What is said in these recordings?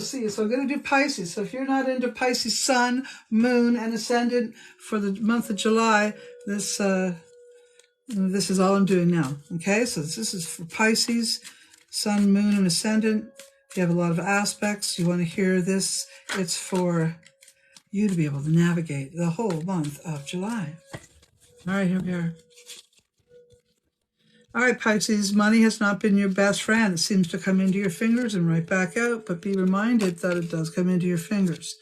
see. So I'm going to do Pisces. So if you're not into Pisces sun, moon, and ascendant for the month of July, this is all I'm doing now. Okay, so this is for Pisces, sun, moon, and ascendant. If you have a lot of aspects, you want to hear this. It's for you to be able to navigate the whole month of July. All right, here we are. All right, Pisces, money has not been your best friend. It seems to come into your fingers and right back out, but be reminded that it does come into your fingers.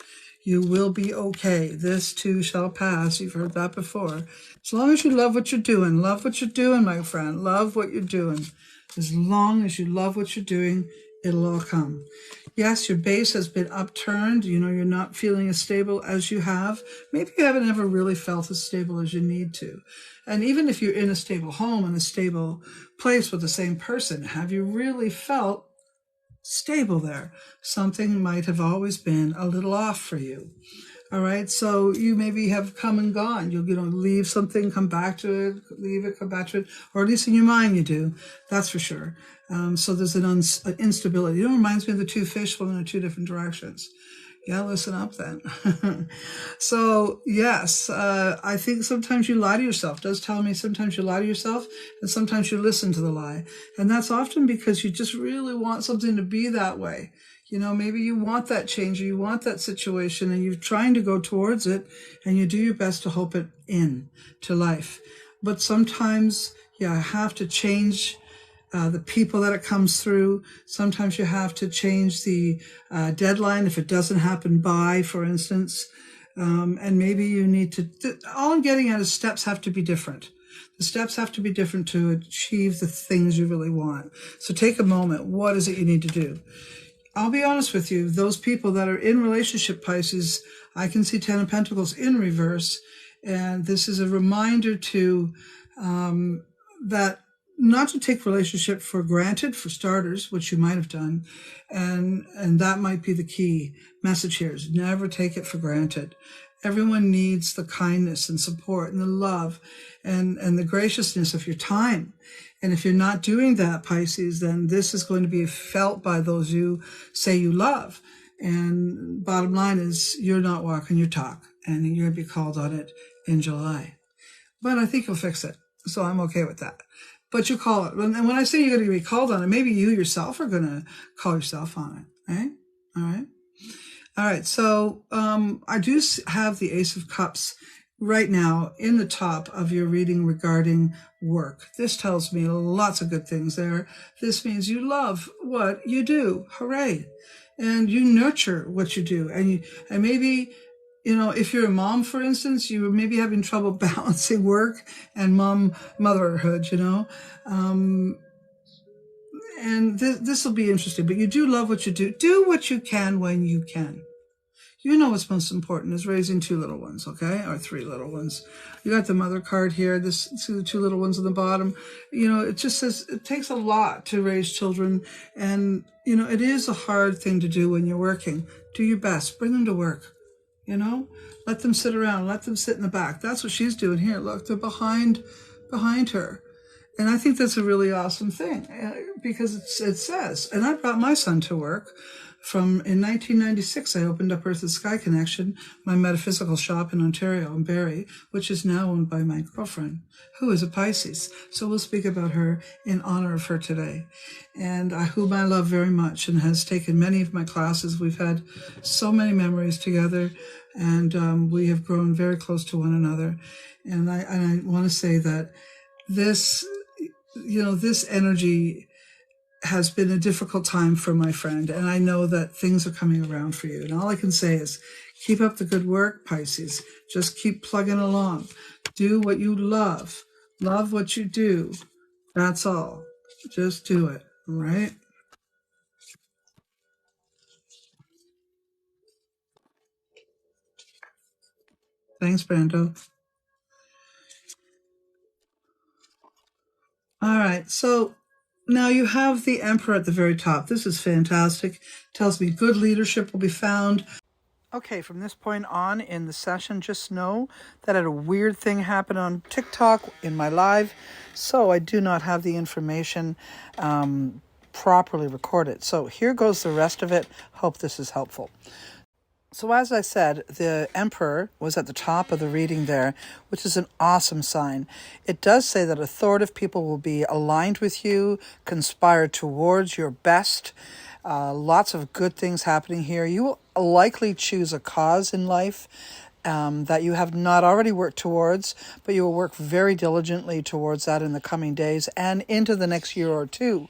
You will be okay. This too shall pass. You've heard that before. As long as you love what you're doing, my friend. Love what you're doing. As long as you love what you're doing, it'll all come. Yes, your base has been upturned. You know, you're not feeling as stable as you have. Maybe you haven't ever really felt as stable as you need to. And even if you're in a stable home and a stable place with the same person, have you really felt stable there? Something might have always been a little off for you. All right, so you maybe have come and gone. You'll, leave something, come back to it, leave it, come back to it, or at least in your mind you do. That's for sure. So there's an instability. It reminds me of the two fish swimming in two different directions. Yeah, listen up then. So yes, I think sometimes you lie to yourself. It does tell me sometimes you lie to yourself and sometimes you listen to the lie. And that's often because you just really want something to be that way. You know, maybe you want that change or you want that situation and you're trying to go towards it and you do your best to hope it in to life. But sometimes you have to change the people that it comes through. Sometimes you have to change the deadline if it doesn't happen by, for instance. And maybe you need to, all I'm getting at is steps have to be different. The steps have to be different to achieve the things you really want. So take a moment. What is it you need to do? I'll be honest with you. Those people that are in relationship, Pisces, I can see 10 of Pentacles in reverse. And this is a reminder to that not to take relationship for granted, for starters, which you might have done. And that might be the key message here is never take it for granted. Everyone needs the kindness and support and the love and the graciousness of your time. And if you're not doing that, Pisces, then this is going to be felt by those you say you love. And bottom line is you're not walking your talk and you're going to be called on it in July. But I think you'll fix it. So I'm okay with that. But you call it. And when I say you're going to be called on it, maybe you yourself are going to call yourself on it. Right? All right. All right. So I do have the Ace of Cups right now in the top of your reading regarding work. This tells me lots of good things there. This means you love what you do. Hooray. And you nurture what you do. And maybe, if you're a mom, for instance, you may be having trouble balancing work and motherhood, and this will be interesting, but you do love what you do. Do what you can when you can. You know what's most important is raising 2 little ones, okay? Or 3 little ones. You got the mother card here. This the 2 little ones on the bottom. It just says it takes a lot to raise children. And, it is a hard thing to do when you're working. Do your best. Bring them to work. Let them sit around. Let them sit in the back. That's what she's doing here. Look, they're behind her. And I think that's a really awesome thing because it says, and I brought my son to work. In 1996, I opened up Earth and Sky Connection, my metaphysical shop in Ontario, in Barrie, which is now owned by my girlfriend, who is a Pisces. So we'll speak about her in honor of her today. And whom I love very much and has taken many of my classes. We've had so many memories together, and we have grown very close to one another. And I want to say that this energy has been a difficult time for my friend, and I know that things are coming around for you. And all I can say is keep up the good work, Pisces. Just keep plugging along. Do what you love. Love what you do. That's all. Just do it, all right? Thanks, Brando. All right, so now you have the Emperor at the very top. This is fantastic. Tells me good leadership will be found. Okay, from this point on in the session, just know that a weird thing happened on TikTok in my live, so I do not have the information properly record it. So here goes the rest of it. Hope this is helpful. So as I said, the Emperor was at the top of the reading there, which is an awesome sign. It does say that authoritative people will be aligned with you, conspire towards your best. Lots of good things happening here. You will likely choose a cause in life that you have not already worked towards, but you will work very diligently towards that in the coming days and into the next year or two.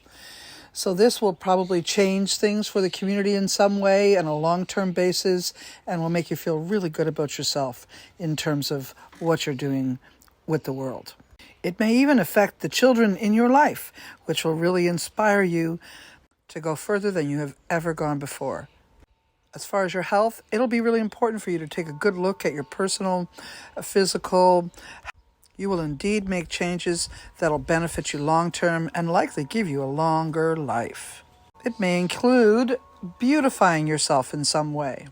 So this will probably change things for the community in some way on a long-term basis, and will make you feel really good about yourself in terms of what you're doing with the world. It may even affect the children in your life, which will really inspire you to go further than you have ever gone before. As far as your health, it'll be really important for you to take a good look at your personal, physical. You will indeed make changes that'll benefit you long-term and likely give you a longer life. It may include beautifying yourself in some way.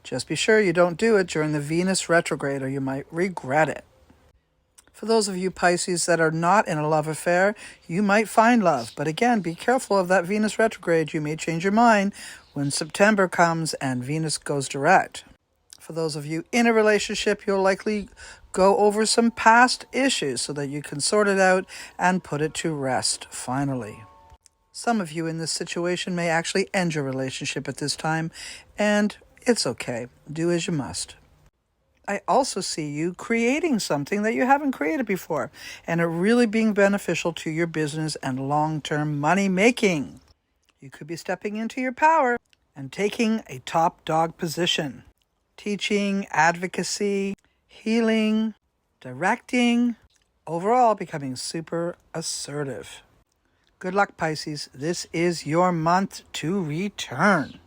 Just be sure you don't do it during the Venus retrograde or you might regret it. For those of you Pisces that are not in a love affair, you might find love. But again, be careful of that Venus retrograde. You may change your mind when September comes and Venus goes direct. For those of you in a relationship, you'll likely go over some past issues so that you can sort it out and put it to rest finally. Some of you in this situation may actually end your relationship at this time, and it's okay. Do as you must. I also see you creating something that you haven't created before, and it really being beneficial to your business and long-term money making. You could be stepping into your power and taking a top dog position. Teaching, advocacy, healing, directing, overall becoming super assertive. Good luck, Pisces. This is your month to return.